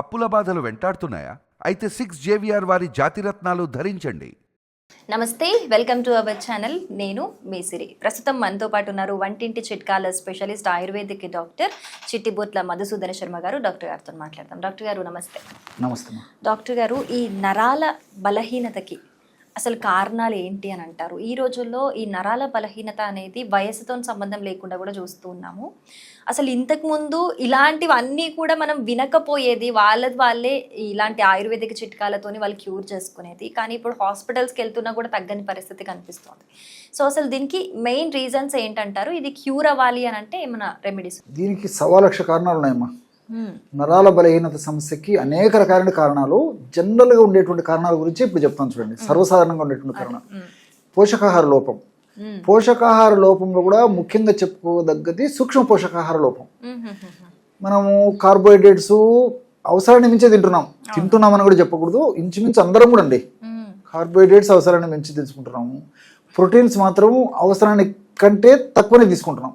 అప్పుల బాధలు వెంటాడుతున్నాయా? అయితే 6JVR వారి జాతిరత్నాలు ధరించండి. నమస్తే, వెల్కమ్ టు అవర్ ఛానల్. నేను మీ సిరి. ప్రస్తుతం మనతో పాటు ఉన్నారు వంటింటి చిట్కాల స్పెషలిస్ట్ ఆయుర్వేదిక్ డాక్టర్ చిట్టిబొట్ల మధుసూదన శర్మ గారు. డాక్టర్ గారితో మాట్లాడతాం. డాక్టర్ గారు నమస్తే. నమస్తే. డాక్టర్ గారు, ఈ నరాల బలహీనతకి అసలు కారణాలు ఏంటి అని అంటారు? ఈ రోజుల్లో ఈ నరాల బలహీనత అనేది వయసుతో సంబంధం లేకుండా కూడా చూస్తూ ఉన్నాము. అసలు ఇంతకుముందు ఇలాంటివన్నీ కూడా మనం వినకపోయేది, వాళ్ళే ఇలాంటి ఆయుర్వేదిక చిట్కాలతోని వాళ్ళు క్యూర్ చేసుకునేది. కానీ ఇప్పుడు హాస్పిటల్స్కి వెళ్తున్నా కూడా తగ్గని పరిస్థితి కనిపిస్తుంది. సో అసలు దీనికి మెయిన్ రీజన్స్ ఏంటంటారు? ఇది క్యూర్ అవ్వాలి అని అంటే ఏమైనా రెమెడీస్? దీనికి 1,00,000 కారణాలు ఉన్నాయమ్మా. నరాల బలహీనత సమస్యకి అనేక రకాలైన కారణాలు, జనరల్గా ఉండేటువంటి కారణాల గురించి ఇప్పుడు చెప్తాను చూడండి. సర్వసాధారణంగా ఉండేటువంటి కారణాలు పోషకాహార లోపం. పోషకాహార లోపంలో కూడా ముఖ్యంగా చెప్పుకోదగ్గది సూక్ష్మ పోషకాహార లోపం. మనము కార్బోహైడ్రేట్స్ అవసరాన్ని మించే తింటున్నామని కూడా చెప్పకూడదు. ఇంచుమించు అందరం కూడా అండి కార్బోహైడ్రేట్స్ అవసరాన్ని మించి తీసుకుంటున్నాము. ప్రోటీన్స్ మాత్రం అవసరానికి కంటే తక్కువనే తీసుకుంటున్నాం.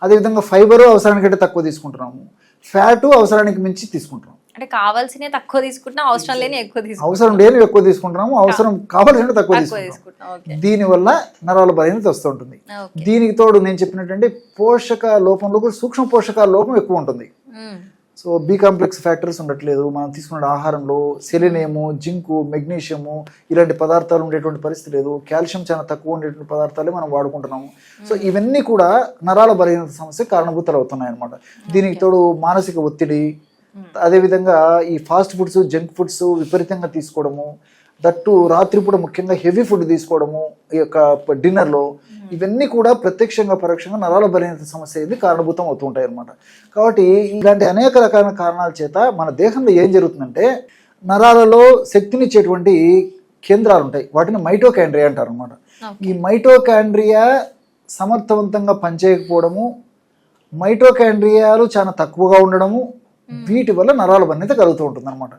అదేవిధంగా ఫైబర్ అవసరానికంటే తక్కువ తీసుకుంటున్నాము. ఫ్యాటు అవసరానికి మించి తీసుకుంటున్నాం. అంటే కావాల్సిన తక్కువ తీసుకుంటున్నాం, అవసరం లేని ఎక్కువ తీసుకుంటాం. అవసరం లేని ఎక్కువ తీసుకుంటున్నాము, అవసరం కావాల్సిన తక్కువ తీసుకుంటాం. దీనివల్ల నరాల బలహీనత వస్తుంటుంది. దీనికి తోడు నేను చెప్పినటువంటి పోషక లోపంలో కూడా సూక్ష్మ పోషకాల లోపం ఎక్కువ ఉంటుంది. సో బి కాంప్లెక్స్ ఫ్యాక్టర్స్ ఉండట్లేదు మనం తీసుకున్న ఆహారంలో. సెలినియము, జింకు, మెగ్నీషియము ఇలాంటి పదార్థాలు ఉండేటువంటి పరిస్థితి లేదు. కాల్షియం చాలా తక్కువ ఉండేటువంటి పదార్థాలే మనం వాడుకుంటున్నాము. సో ఇవన్నీ కూడా నరాల బలహీనత సమస్య కారణభూతాలు అవుతున్నాయి అన్నమాట. దీనికి తోడు మానసిక ఒత్తిడి, అదేవిధంగా ఈ ఫాస్ట్ ఫుడ్స్, జంక్ ఫుడ్స్ విపరీతంగా తీసుకోవడము, దట్టు రాత్రిపూట ముఖ్యంగా హెవీ ఫుడ్ తీసుకోవడము ఈ యొక్క డిన్నర్లో, ఇవన్నీ కూడా ప్రత్యక్షంగా పరోక్షంగా నరాల బలహీనత సమస్య అనేది కారణభూతం అవుతూ ఉంటాయి అన్నమాట. కాబట్టి ఇలాంటి అనేక రకాల కారణాల చేత మన దేహంలో ఏం జరుగుతుందంటే, నరాలలో శక్తినిచ్చేటువంటి కేంద్రాలు ఉంటాయి, వాటిని మైటోకాండ్రియా అంటారు అనమాట. ఈ మైటోకాండ్రియా సమర్థవంతంగా పనిచేయకపోవడము, మైటోకాండ్రియాలు చాలా తక్కువగా ఉండడము, వీటి వల్ల నరాల బలహీనత కలుగుతూ ఉంటుంది అనమాట.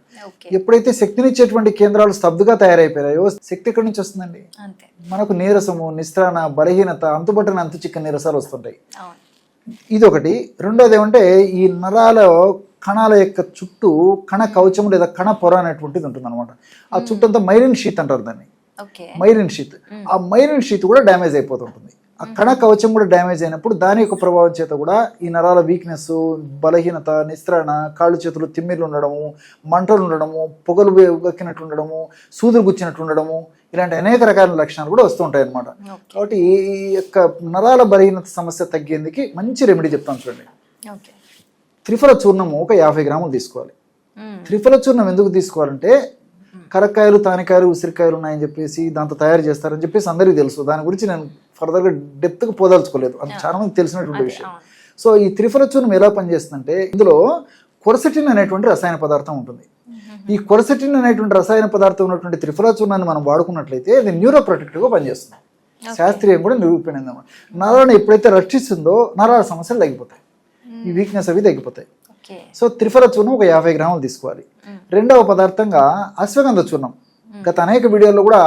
ఎప్పుడైతే శక్తినిచ్చేటువంటి కేంద్రాలు స్తబ్దుగా తయారైపోయాయో, శక్తి ఎక్కడి నుంచి వస్తుందండి? మనకు నీరసము, నిస్త్రాణ, బలహీనత, అంతుబట్టని అంతు చిక్కని నీరసాలు వస్తుంటాయి. ఇదొకటి. రెండోది ఏమంటే, ఈ నరాల కణాల యొక్క చుట్టూ కణ కవచం లేదా కణ పొర అనేటువంటిది ఉంటుంది అనమాట. ఆ చుట్టూ అంతా మైలిన్ షీత్ అంటారు దాన్ని. Myelin sheath. ఆ మైలిన్ షీత్ కూడా డ్యామేజ్ అయిపోతుంటుంది. ఆ కణ కవచం కూడా డ్యామేజ్ అయినప్పుడు దాని యొక్క ప్రభావం చేత కూడా ఈ నరాల వీక్నెస్, బలహీనత, నిస్త్రాణ, కాళ్ళు చేతులు తిమ్మిర్లు ఉండడము, మంటలు ఉండడము, పొగలు గక్కినట్టు ఉండడము, సూదులు గుచ్చినట్టు ఉండడము, ఇలాంటి అనేక రకాల లక్షణాలు కూడా వస్తూ ఉంటాయి అన్నమాట. కాబట్టి ఈ యొక్క నరాల బలహీనత సమస్య తగ్గేందుకు మంచి రెమెడీ చెప్తాను చూడండి. త్రిఫల చూర్ణము ఒక 50 గ్రాములు తీసుకోవాలి. త్రిఫల చూర్ణం ఎందుకు తీసుకోవాలంటే, కరక్కాయలు, తానికాయలు, ఉసిరికాయలు ఉన్నాయని చెప్పేసి దాంతో తయారు చేస్తారని చెప్పేసి అందరికీ తెలుసు. దాని గురించి నేను ఫర్దర్గా డెప్త్గా పోదలుచుకోలేదు, అది చాలా మంది తెలిసినటువంటి విషయం. సో ఈ త్రిఫల చూర్ణం ఎలా పనిచేస్తుందంటే, ఇందులో కొరసెటిన్ అనేటువంటి రసాయన పదార్థం ఉంటుంది. ఈ కొరసెటిన్ అనేటువంటి రసాయన పదార్థం ఉన్నటువంటి త్రిఫల చూర్ణాన్ని మనం వాడుకున్నట్లయితే అది న్యూరో ప్రొటెక్టివ్గా పనిచేస్తుంది. శాస్త్రీయం కూడా నిరూపణింది. నరాలను ఎప్పుడైతే రక్షిస్తుందో నరాల సమస్యలు తగ్గిపోతాయి, ఈ వీక్నెస్ అవి తగ్గిపోతాయి. సో త్రిఫల చూర్ణం ఒక 50 గ్రాములు తీసుకోవాలి. రెండవ పదార్థంగా అశ్వగంధ చూర్ణం. గత అనేక వీడియోల్లో కూడా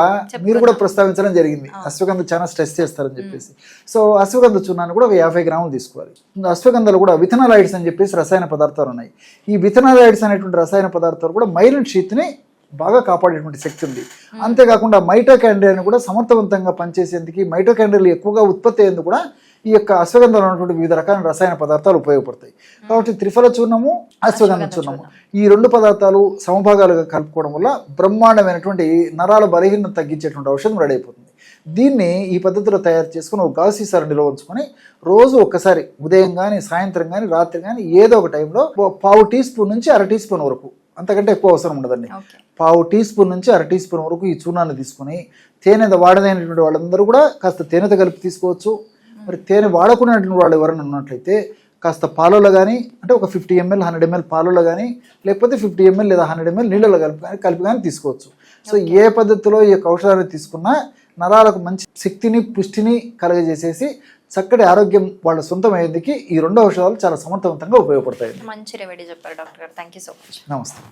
మీరు కూడా ప్రస్తావించడం జరిగింది, అశ్వగంధ చాలా స్ట్రెస్ చేస్తారని చెప్పేసి. సో అశ్వగంధ చూర్ణాన్ని కూడా ఒక 50 గ్రాములు తీసుకోవాలి. అశ్వగంధలో కూడా విథనాలాయిడ్స్ అని చెప్పేసి రసాయన పదార్థాలు ఉన్నాయి. ఈ విథనాలాయిడ్స్ అనేటువంటి రసాయన పదార్థాలు కూడా మైలిన్ షీత్ని బాగా కాపాడేటువంటి శక్తి ఉంది. అంతేకాకుండా మైటోకాండ్రియాని కూడా సమర్థవంతంగా పనిచేసేందుకు, మైటోకాండ్రియాలు ఎక్కువగా ఉత్పత్తి అయ్యేందుకు కూడా ఈ యొక్క అశ్వగంధంలో ఉన్నటువంటి వివిధ రకాల రసాయన పదార్థాలు ఉపయోగపడతాయి. కాబట్టి త్రిఫల చూర్ణము, అశ్వగంధ చూర్ణము ఈ 2 పదార్థాలు సమభాగాలుగా కలుపుకోవడం వల్ల బ్రహ్మాండమైనటువంటి నరాల బలహీనత తగ్గించేటువంటి ఔషధం రెడీ అయిపోతుంది. దీన్ని ఈ పద్ధతిలో తయారు చేసుకుని ఒక గాజు సీసాలో నిల్వ ఉంచుకొని రోజు ఒక్కసారి ఉదయం కానీ, సాయంత్రం కానీ, రాత్రి కానీ ఏదో ఒక టైంలో 1/2 టీ స్పూన్ నుంచి 1/2 టీ స్పూన్ వరకు, అంతకంటే ఎక్కువ అవసరం ఉండదండి, 1/2 టీ స్పూన్ నుంచి 1/2 టీ స్పూన్ వరకు ఈ చూర్ణాన్ని తీసుకుని, తేనె వాడదైనటువంటి వాళ్ళందరూ కూడా కాస్త తేనెతో కలిపి తీసుకోవచ్చు. మరి తేనె వాడకున్నటువంటి వాళ్ళు ఎవరైనా ఉన్నట్లయితే కాస్త పాలలో కానీ, అంటే ఒక 50 ml 100 ml పాలలో కానీ, లేకపోతే 50 ml లేదా 100 ml నీళ్ళలో కలిపి కానీ తీసుకోవచ్చు. సో ఏ పద్ధతిలో ఈ యొక్క ఔషధాన్ని తీసుకున్నా నరాలకు మంచి శక్తిని, పుష్టిని కలుగజేసేసి చక్కటి ఆరోగ్యం వాళ్ళ సొంతం అయ్యేందుకు ఈ 2 ఔషధాలు చాలా సమర్థవంతంగా ఉపయోగపడతాయి. మంచి రెమెడీ చెప్పారు డాక్టర్ గారు. Thank you so much. నమస్తే.